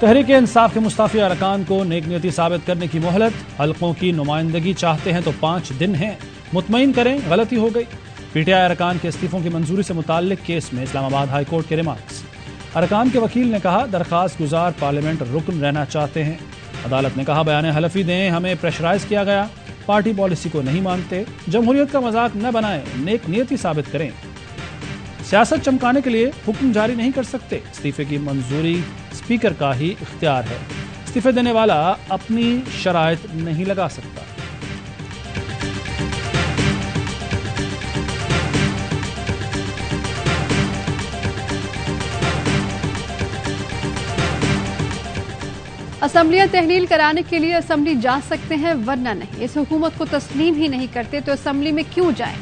تحریک انصاف کے مستعفی ارکان کو نیک نیتی ثابت کرنے کی مہلت، حلقوں کی نمائندگی چاہتے ہیں تو 5 دن ہیں، مطمئن کریں غلطی ہو گئی۔ پی ٹی آئی ارکان کے استعفوں کی منظوری سے متعلق کیس میں اسلام آباد ہائی کورٹ کے ریمارکس۔ ارکان کے وکیل نے کہا درخواست گزار پارلیمنٹ رکن رہنا چاہتے ہیں۔ عدالت نے کہا بیان حلفی دیں، ہمیں پریشرائز کیا گیا، پارٹی پالیسی کو نہیں مانتے، جمہوریت کا مذاق نہ بنائیں، نیک نیتی ثابت کریں۔ سیاست چمکانے کے لیے حکم جاری نہیں کر سکتے، استعفے کی منظوری اسپیکر کا ہی اختیار ہے، استعفے دینے والا اپنی شرائط نہیں لگا سکتا۔ اسمبلیاں تحلیل کرانے کے لیے اسمبلی جا سکتے ہیں ورنہ نہیں، اس حکومت کو تسلیم ہی نہیں کرتے تو اسمبلی میں کیوں جائیں؟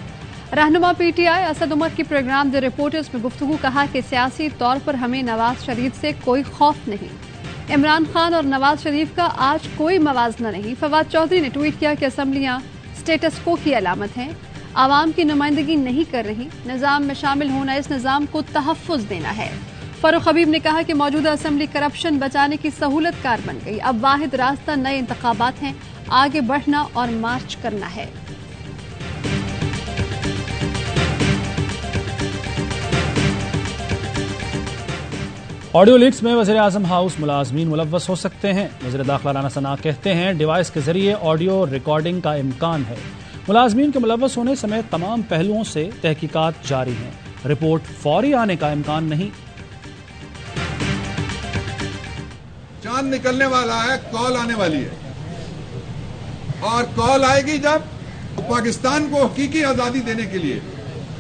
رہنما P T I Asad Umar کی پروگرام دی رپورٹرز میں گفتگو، کہا کہ سیاسی طور پر ہمیں نواز شریف سے کوئی خوف نہیں، عمران خان اور نواز شریف کا آج کوئی موازنہ نہیں۔ فواد چودھری نے ٹویٹ کیا کہ اسمبلیاں سٹیٹس کو کی علامت ہیں، عوام کی نمائندگی نہیں کر رہی، نظام میں شامل ہونا اس نظام کو تحفظ دینا ہے۔ فاروق حبیب نے کہا کہ موجودہ اسمبلی کرپشن بچانے کی سہولت کار بن گئی، اب واحد راستہ نئے انتخابات ہیں، آگے بڑھنا اور مارچ کرنا ہے۔ آڈیو لیکس میں وزیر اعظم ہاؤس ملازمین ملوث ہو سکتے ہیں، وزیر داخلہ رانا ثنا کہتے ہیں ڈیوائس کے ذریعے آڈیو ریکارڈنگ کا امکان ہے، ملازمین کے ملوث ہونے سمیت تمام پہلوؤں سے تحقیقات جاری ہیں، رپورٹ فوری آنے کا امکان نہیں۔ چاند نکلنے والا ہے، کال آنے والی ہے، اور کال آئے گی جب پاکستان کو حقیقی آزادی دینے کے لیے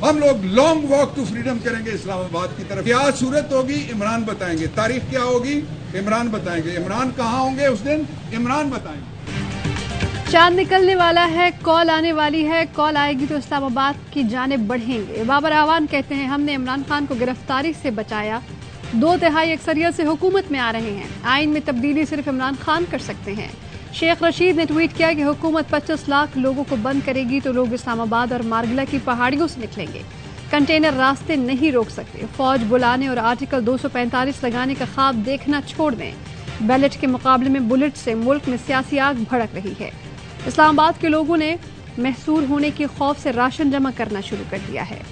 ہم لوگ لانگ واک ٹو فریڈم کریں گے اسلام آباد کی طرف۔ کیا صورت ہوگی عمران بتائیں گے، تاریخ کیا ہوگی عمران بتائیں گے، عمران کہاں ہوں گے اس دن عمران بتائیں گے۔ چاند نکلنے والا ہے، کال آنے والی ہے، کال آئے گی تو اسلام آباد کی جانب بڑھیں گے۔ بابر اعوان کہتے ہیں ہم نے عمران خان کو گرفتاری سے بچایا، 2/3 اکثریت سے حکومت میں آ رہے ہیں، آئین میں تبدیلی صرف عمران خان کر سکتے ہیں۔ شیخ رشید نے ٹویٹ کیا کہ حکومت 25 لاکھ لوگوں کو بند کرے گی تو لوگ اسلام آباد اور مارگلہ کی پہاڑیوں سے نکلیں گے، کنٹینر راستے نہیں روک سکتے، فوج بلانے اور آرٹیکل 245 لگانے کا خواب دیکھنا چھوڑ دیں، بیلٹ کے مقابلے میں بلٹ سے ملک میں سیاسی آگ بھڑک رہی ہے۔ اسلام آباد کے لوگوں نے محصور ہونے کے خوف سے راشن جمع کرنا شروع کر دیا ہے۔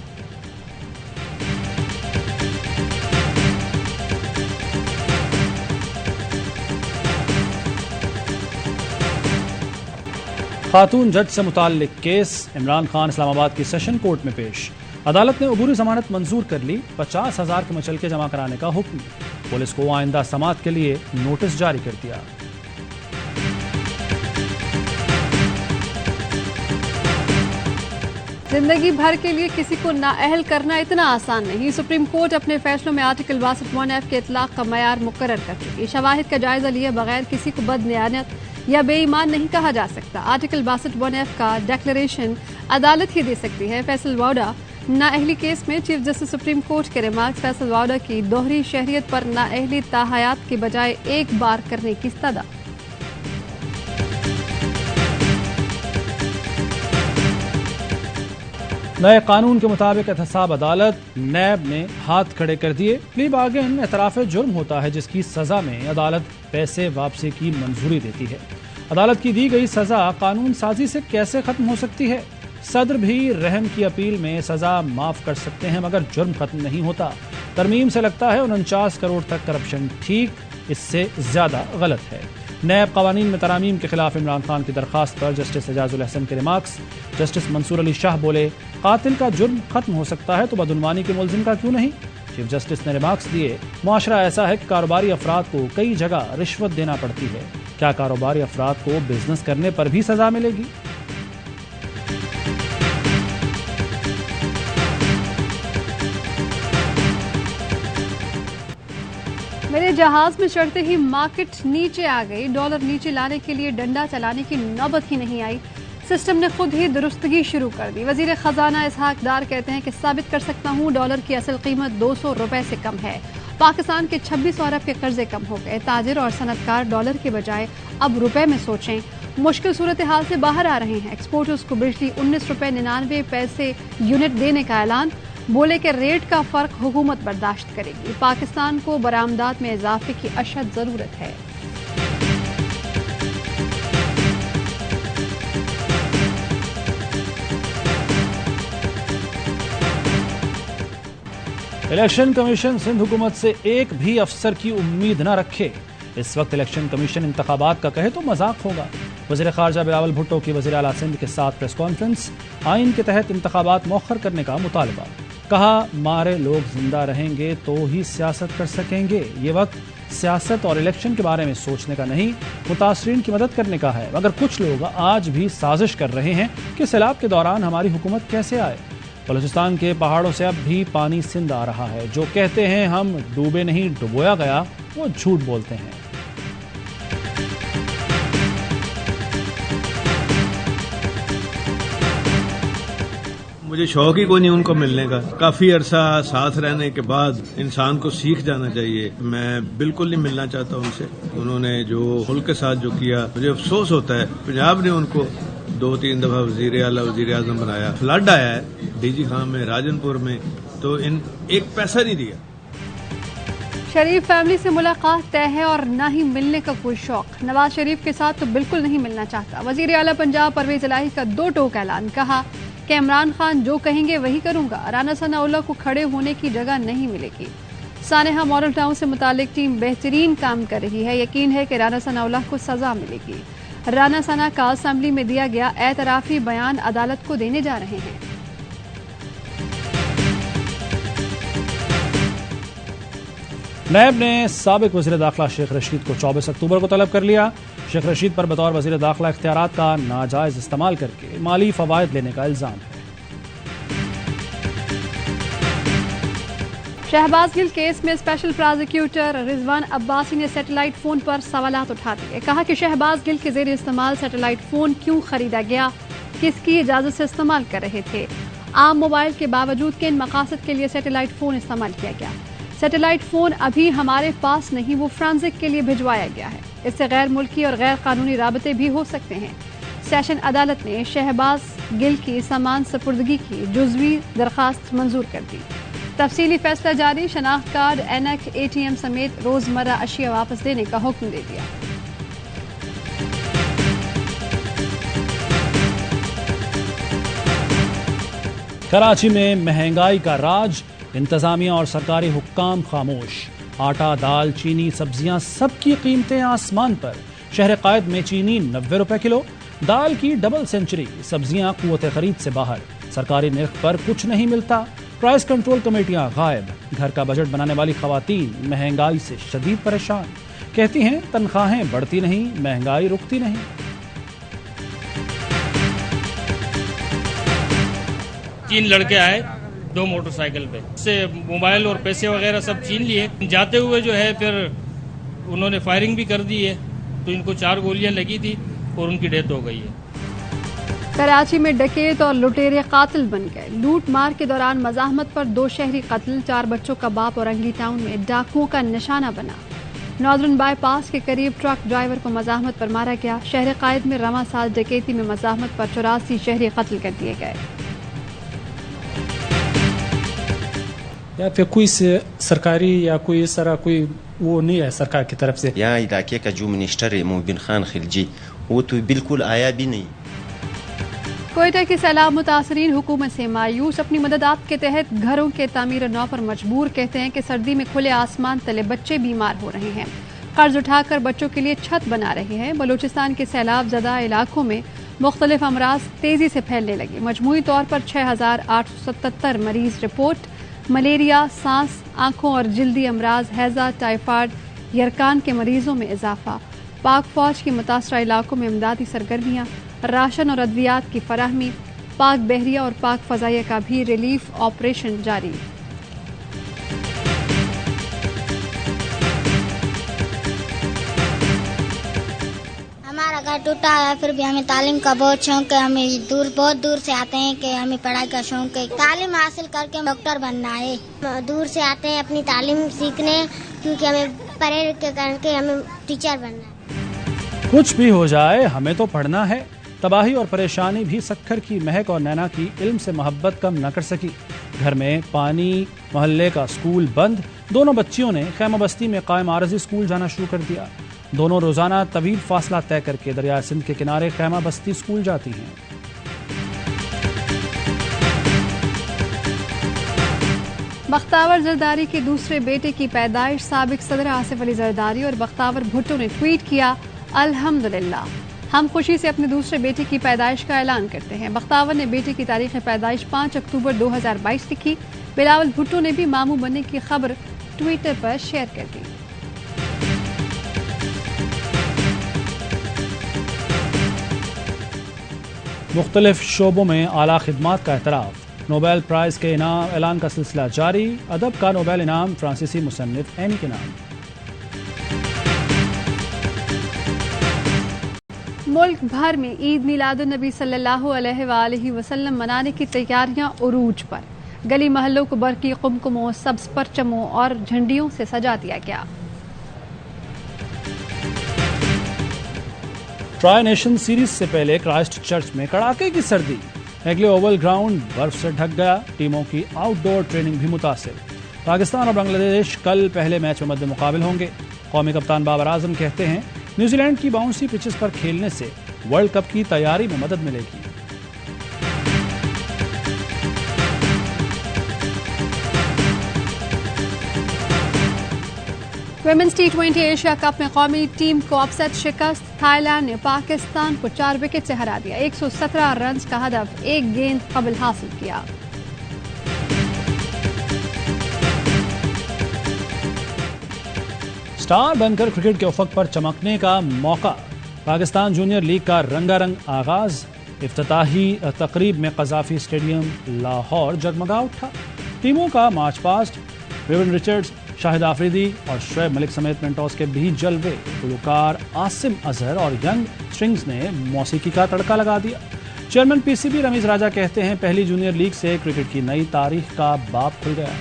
خاتون جج سے متعلق کیس، عمران خان اسلام آباد کی سیشن کورٹ میں پیش، عدالت نے عبوری ضمانت منظور کر لی، 50,000 کے مچلکے جمع کرانے کا حکم، پولیس کو آئندہ سماعت کے لیے نوٹس جاری کر دیا۔ زندگی بھر کے لیے کسی کو نااہل کرنا اتنا آسان نہیں، سپریم کورٹ اپنے فیصلوں میں آرٹیکل 62(f) کے اطلاق کا معیار مقرر کر چکی، شواہد کا جائزہ لیے بغیر کسی کو بدنیانت یا بے ایمان نہیں کہا جا سکتا، آرٹیکل 62(f) کا ڈیکلریشن عدالت ہی دے سکتی ہے۔ فیصل واؤڈا نااہلی کیس میں چیف جسٹس سپریم کورٹ کے ریمارکس، فیصل واؤڈا کی دوہری شہریت پر نااہلی تاحیات کے بجائے ایک بار کرنے کی استدعا۔ نئے قانون کے مطابق احتساب عدالت نیب نے ہاتھ کھڑے کر دیے، پلی بارگین اعتراف جرم ہوتا ہے جس کی سزا میں عدالت پیسے واپسی کی منظوری دیتی ہے۔ عدالت کی دی گئی سزا قانون سازی سے کیسے ختم ہو سکتی ہے؟ صدر بھی رحم کی اپیل میں سزا معاف کر سکتے ہیں مگر جرم ختم نہیں ہوتا۔ ترمیم سے لگتا ہے 49 کروڑ تک کرپشن ٹھیک، اس سے زیادہ غلط ہے۔ نیب قوانین میں ترامیم کے خلاف عمران خان کی درخواست پر جسٹس اعجاز الحسن کے ریمارکس، جسٹس منصور علی شاہ بولے قاتل کا جرم ختم ہو سکتا ہے تو بدعنوانی کے ملزم کا کیوں نہیں؟ چیف جسٹس نے ریمارکس دیے معاشرہ ایسا ہے کہ کاروباری افراد کو کئی جگہ رشوت دینا پڑتی ہے، کیا کاروباری افراد کو بزنس کرنے پر بھی سزا ملے گی؟ میرے جہاز میں چڑھتے ہی مارکیٹ نیچے آ گئی، ڈالر نیچے لانے کے لیے ڈنڈا چلانے کی نوبت ہی نہیں آئی، سسٹم نے خود ہی درستگی شروع کر دی۔ وزیر خزانہ اسحاق ڈار کہتے ہیں کہ ثابت کر سکتا ہوں ڈالر کی اصل قیمت 200 روپے سے کم ہے، پاکستان کے 26 ارب کے قرضے کم ہو گئے، تاجر اور صنعت کار ڈالر کے بجائے اب روپے میں سوچیں، مشکل صورتحال سے باہر آ رہے ہیں، ایکسپورٹرز کو بجلی 19 روپے 99 پیسے یونٹ دینے کا اعلان، بولے کہ ریٹ کا فرق حکومت برداشت کرے گی، پاکستان کو برآمدات میں اضافے کی اشد ضرورت ہے۔ الیکشن کمیشن سندھ حکومت سے ایک بھی افسر کی امید نہ رکھے۔ اس وقت الیکشن کمیشن انتخابات کا کہے تو مذاق ہوگا۔ وزیر خارجہ بلاول بھٹو کی وزیر اعلیٰ سندھ کے ساتھ پریس کانفرنس، آئین کے تحت انتخابات مؤخر کرنے کا مطالبہ۔ کہا مارے لوگ زندہ رہیں گے تو ہی سیاست کر سکیں گے، یہ وقت سیاست اور الیکشن کے بارے میں سوچنے کا نہیں، متاثرین کی مدد کرنے کا ہے، مگر کچھ لوگ آج بھی سازش کر رہے ہیں کہ سیلاب کے دوران ہماری حکومت کیسے آئے۔ بلوچستان کے پہاڑوں سے اب بھی پانی سندھ آ رہا ہے، جو کہتے ہیں ہم ڈوبے نہیں ڈبویا گیا وہ جھوٹ بولتے ہیں۔ مجھے شوق ہی کوئی نہیں ان کو ملنے کا، کافی عرصہ ساتھ رہنے کے بعد انسان کو سیکھ جانا چاہیے۔ میں بالکل نہیں ملنا چاہتا ان سے، انہوں نے جو ملک کے ساتھ جو کیا مجھے افسوس ہوتا ہے۔ پنجاب نے ان کو 2-3 دفعہ وزیر اعلیٰ وزیر اعظم بنایا، فلڈ آیا ہے ڈی جی خان میں راجن پور میں، تو ان ایک پیسہ نہیں دیا۔ شریف فیملی سے ملاقات طے ہے اور نہ ہی ملنے کا کوئی شوق، نواز شریف کے ساتھ تو بالکل نہیں ملنا چاہتا۔ وزیر اعلیٰ پنجاب پرویز الہی کا 2 ٹوک اعلان، کہا کہ عمران خان جو کہیں گے وہی کروں گا، رانا ثناء اللہ کو کھڑے ہونے کی جگہ نہیں ملے گی۔ سانحہ ماڈل ٹاؤن سے متعلق ٹیم بہترین کام کر رہی ہے، یقین ہے کہ رانا ثناء اللہ کو سزا ملے گی۔ رانا ثنا کا اسمبلی میں دیا گیا اعترافی بیان عدالت کو دینے جا رہے ہیں۔ نیب نے سابق وزیر داخلہ شیخ رشید کو 24 اکتوبر کو طلب کر لیا۔ شیخ رشید پر بطور وزیر داخلہ اختیارات کا ناجائز استعمال کر کے مالی فوائد لینے کا الزام ہے۔ شہباز گل کیس میں اسپیشل پرازیکیوٹر رضوان عباسی نے سیٹلائٹ فون پر سوالات اٹھا دیے، کہا کہ شہباز گل کے زیر استعمال سیٹلائٹ فون کیوں خریدا گیا، کس کی اجازت سے استعمال کر رہے تھے، عام موبائل کے باوجود کن مقاصد کے لیے سیٹلائٹ فون استعمال کیا گیا۔ سیٹلائٹ فون ابھی ہمارے پاس نہیں، وہ فرانزک کے لیے بھجوایا گیا ہے، اس سے غیر ملکی اور غیر قانونی رابطے بھی ہو سکتے ہیں۔ سیشن عدالت نے شہباز گل کی سامان سپردگی کی جزوی درخواست منظور کر دی۔ تفصیلی فیصلہ جاری، شناخت کارڈ، اینک، اے ٹی ایم سمیت روزمرہ اشیاء واپس دینے کا حکم دے دیا۔ کراچی میں مہنگائی کا راج، انتظامیہ اور سرکاری حکام خاموش۔ آٹا، دال، چینی، سبزیاں سب کی قیمتیں آسمان پر۔ شہر قائد میں چینی 90 روپے کلو، دال کی ڈبل سینچری، سبزیاں قوت خرید سے باہر، سرکاری نرخ پر کچھ نہیں ملتا۔ پرائس کنٹرول کمیٹیاں غائب، گھر کا بجٹ بنانے والی خواتین مہنگائی سے شدید پریشان، کہتی ہیں تنخواہیں بڑھتی نہیں، مہنگائی رکتی نہیں۔ 3 لڑکے آئے 2 موٹر سائیکل پہ، سے موبائل اور پیسے وغیرہ سب چھین لیے، جاتے ہوئے جو ہے پھر انہوں نے فائرنگ بھی کر دی ہے، تو ان کو 4 گولیاں لگی تھی اور ان کی ڈیتھ ہو گئی ہے۔ کراچی میں ڈکیت اور لٹیرے قاتل بن گئے، لوٹ مار کے دوران مزاحمت پر 2 شہری قتل، 4 بچوں کا باپ اورنگی ٹاؤن میں ڈاکوؤں کا نشانہ بنا۔ ناردرن بائی پاس کے قریب ٹرک ڈرائیور کو مزاحمت پر مارا گیا۔ شہر قائد میں رواں سال ڈکیتی میں مزاحمت پر 84 شہری قتل کر دیے گئے۔ یا پھر کوئی سرکاری یا کوئی اس طرح کوئی وہ نہیں ہے سرکار کی طرف سے۔ یہاں علاقے کا جو منسٹر ہے محبن خان خلجی، وہ تو بالکل آیا بھی نہیں۔ کوئٹہ کے سیلاب متاثرین حکومت سے مایوس، اپنی مددات کے تحت گھروں کے تعمیر نو پر مجبور، کہتے ہیں کہ سردی میں کھلے آسمان تلے بچے بیمار ہو رہے ہیں، قرض اٹھا کر بچوں کے لیے چھت بنا رہے ہیں۔ بلوچستان کے سیلاب زدہ علاقوں میں مختلف امراض تیزی سے پھیلنے لگے، مجموعی طور پر 6877 مریض رپورٹ، ملیریا، سانس، آنکھوں اور جلدی امراض، ہیضہ، ٹائیفائڈ، یرکان کے مریضوں میں اضافہ۔ پاک فوج کی متاثرہ علاقوں میں امدادی سرگرمیاں، راشن اور ادویات کی فراہمی، پاک بحریہ اور پاک فضائیہ کا بھی ریلیف آپریشن جاری۔ ہمارا گھر ٹوٹا ہے، پھر بھی ہمیں تعلیم کا بہت شوق ہے، ہمیں بہت دور سے آتے ہیں کہ ہمیں پڑھائی کا شوق ہے، تعلیم حاصل کر کے ڈاکٹر بننا ہے۔ دور سے آتے ہیں اپنی تعلیم سیکھنے، کیونکہ ہمیں پڑھ کر کے ہمیں ٹیچر بننا ہے۔ کچھ بھی ہو جائے ہمیں تو پڑھنا ہے، تباہی اور پریشانی بھی سکھر کی مہک اور نینا کی علم سے محبت کم نہ کر سکی. گھر میں پانی، محلے کا اسکول بند. دونوں بچیوں نے خیمہ بستی میں قائم عارضی اسکول جانا شروع کر دیا. دونوں روزانہ طویل فاصلہ طے کر کے دریائے سندھ کے کنارے خیمہ بستی اسکول جاتی ہیں. بختاور زرداری کے دوسرے بیٹے کی پیدائش. سابق صدر آصف علی زرداری اور بختاور بھٹو نے ٹویٹ کیا، الحمدللہ ہم خوشی سے اپنے دوسرے بیٹے کی پیدائش کا اعلان کرتے ہیں. بختاور نے بیٹے کی تاریخ پیدائش 5 اکتوبر 2022 لکھی. بلاول بھٹو نے بھی ماموں بننے کی خبر ٹویٹر پر شیئر کر دی. مختلف شعبوں میں اعلیٰ خدمات کا اعتراف. نوبل پرائز کے انعام اعلان کا سلسلہ جاری. ادب کا نوبل انعام فرانسیسی مصنف اینی کے نام. ملک بھر میں عید میلاد النبی صلی اللہ علیہ وآلہ وسلم منانے کی تیاریاں عروج پر. گلی محلوں کو برقی قمقموں، سبز پرچموں اور جھنڈیوں سے سجا دیا گیا. ٹرائی نیشن سیریز سے پہلے کرائسٹ چرچ میں کڑاکے کی سردی. ایگلے اوول گراؤنڈ برف سے ڈھک گیا. ٹیموں کی آؤٹ ڈور ٹریننگ بھی متاثر. پاکستان اور بنگلہ دیش کل پہلے میچ میں مد مقابل ہوں گے. قومی کپتان بابر اعظم کہتے ہیں نیوزی لینڈ کی باؤنسی پچز پر کھیلنے سے ورلڈ کپ کی تیاری میں مدد ملے گی. ویمنز T20 ایشیا کپ میں قومی ٹیم کو اپسیٹ شکست. تھائی لینڈ نے پاکستان کو 4 وکٹ سے ہرا دیا. 117 رنز کا ہدف 1 گیند قبل حاصل کیا. سٹار بن کر کرکٹ کے افق پر چمکنے کا موقع. پاکستان جونیئر لیگ کا رنگا رنگ آغاز. افتتاحی تقریب میں قذافی اسٹیڈیم لاہور جگمگا اٹھا. ٹیموں کا مارچ پاسٹ. ویون رچرڈز، شاہد آفریدی اور شعیب ملک سمیت منٹوس کے بھی جلوے. گلوکار عاصم اظہر اور ینگ اسٹرنگز نے موسیقی کا تڑکا لگا دیا. Chairman P C B Ramiz Raja کہتے ہیں پہلی جونیئر لیگ سے کرکٹ کی نئی تاریخ کا باب کھل گیا.